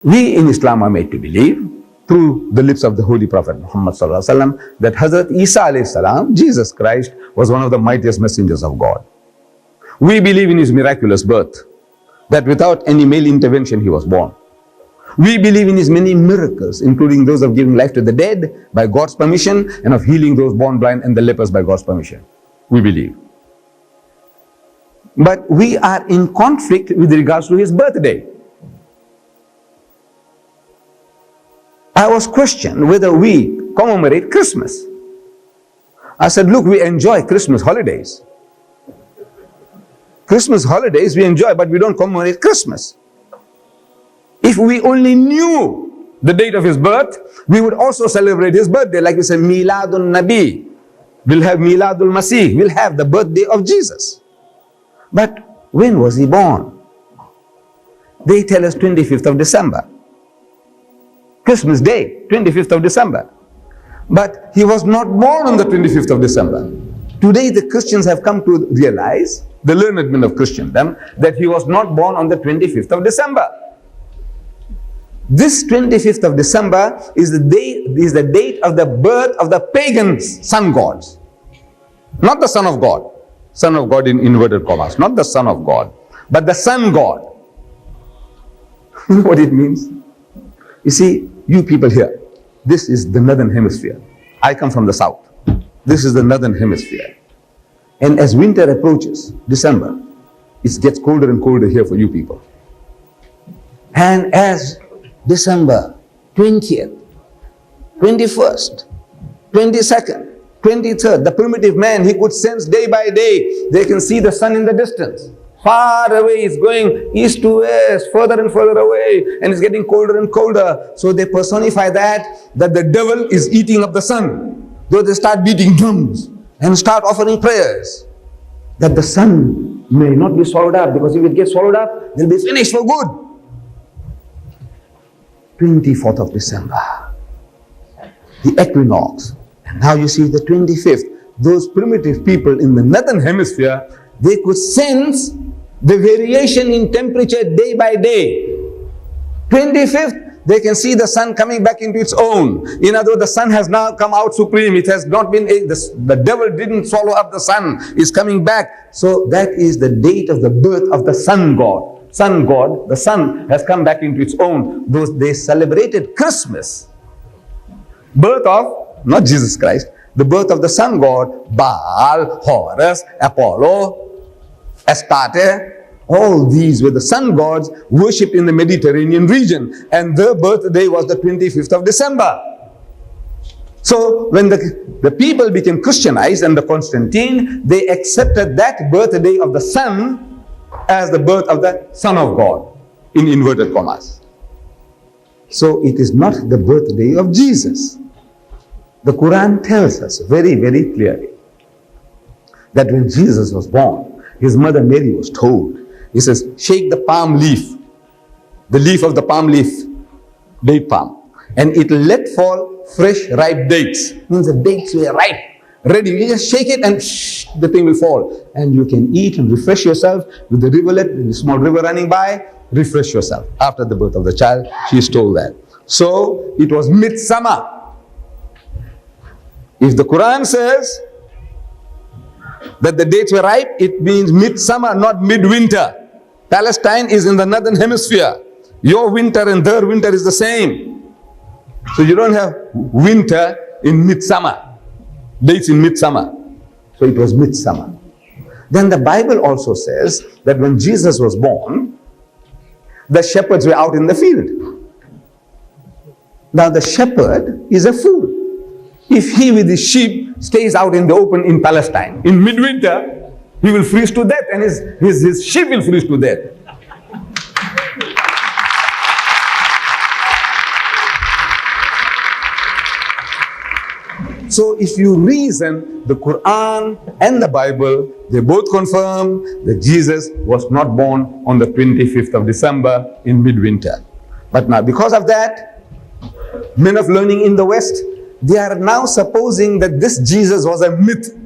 We in Islam are made to believe through the lips of the Holy Prophet Muhammad that Hazrat Isa alayhi salam, Jesus Christ, was one of the mightiest messengers of God. We believe in his miraculous birth, that without any male intervention he was born. We believe in his many miracles, including those of giving life to the dead by God's permission and of healing those born blind and the lepers by God's permission. We believe. But we are in conflict with regards to his birthday. I was questioned whether we commemorate Christmas. I said, look, we enjoy Christmas holidays. Christmas holidays we enjoy, but we don't commemorate Christmas. If we only knew the date of his birth, we would also celebrate his birthday. Like we say, Miladun Nabi. We'll have Miladul Masih. We'll have the birthday of Jesus. But when was he born? They tell us 25th of December. Christmas Day, 25th of December. But he was not born on the 25th of December. Today the Christians have come to realize, the learned men of Christendom, that he was not born on the 25th of December. This 25th of December is the date of the birth of the pagan sun gods. Not the Son of God. Son of God in inverted commas. Not the Son of God, but the sun god. You know what it means? You see, you people here, this is the northern hemisphere. I come from the south. This is the northern hemisphere. And as winter approaches, December, it gets colder and colder here for you people. And as December 20th, 21st, 22nd, 23rd, the primitive man, he could sense day by day, they can see the sun in the distance. Far away, it's going east to west, further and further away, and it's getting colder and colder. So they personify that the devil is eating up the sun. Though they start beating drums and start offering prayers, that the sun may not be swallowed up, because if it gets swallowed up, they'll be finished for good. 24th of December, the equinox. And now you see the 25th. Those primitive people in the northern hemisphere, they could sense the variation in temperature day by day. 25th, they can see the sun coming back into its own. In other words, the sun has now come out supreme. It has not been, the devil didn't swallow up the sun. It's coming back. So that is the date of the birth of the sun god. Sun god, the sun has come back into its own. They celebrated Christmas. Birth of, not Jesus Christ, the birth of the sun god, Baal, Horus, Apollo, Astarte. All these were the sun gods worshipped in the Mediterranean region. And their birthday was the 25th of December. So when the people became Christianized under Constantine, they accepted that birthday of the sun as the birth of the Son of God, in inverted commas. So it is not the birthday of Jesus. The Quran tells us very, very clearly that when Jesus was born, his mother Mary was told, he says, shake the palm leaf, the leaf of the palm leaf, date palm, and it will let fall fresh ripe dates. Means the dates were ripe, ready. You just shake it and the thing will fall. And you can eat and refresh yourself with the rivulet, with the small river running by, refresh yourself. After the birth of the child, she is told that. So it was midsummer. If the Quran says that the dates were ripe, it means midsummer, not midwinter. Palestine is in the northern hemisphere. Your winter and their winter is the same. So you don't have winter in midsummer. Dates in midsummer. So it was midsummer. Then the Bible also says that when Jesus was born, the shepherds were out in the field. Now the shepherd is a fool. If he with his sheep stays out in the open in Palestine, in midwinter, he will freeze to death and his sheep will freeze to death. So if you reason, the Quran and the Bible, they both confirm that Jesus was not born on the 25th of December in midwinter. But now because of that, men of learning in the West, they are now supposing that this Jesus was a myth,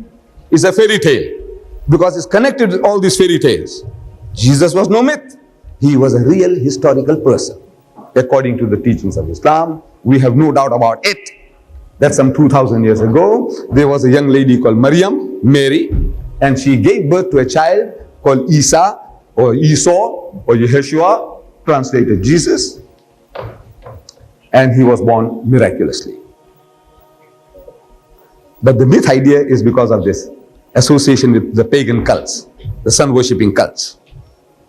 is a fairy tale, because it's connected with all these fairy tales. Jesus was no myth. He was a real historical person. according to the teachings of Islam. We have no doubt about it. That some 2,000 years ago, there was a young lady called Mary, and she gave birth to a child called Isa, or Esau, or Yeshua, translated Jesus, and he was born miraculously. But the myth idea is because of this association with the pagan cults, the sun worshipping cults.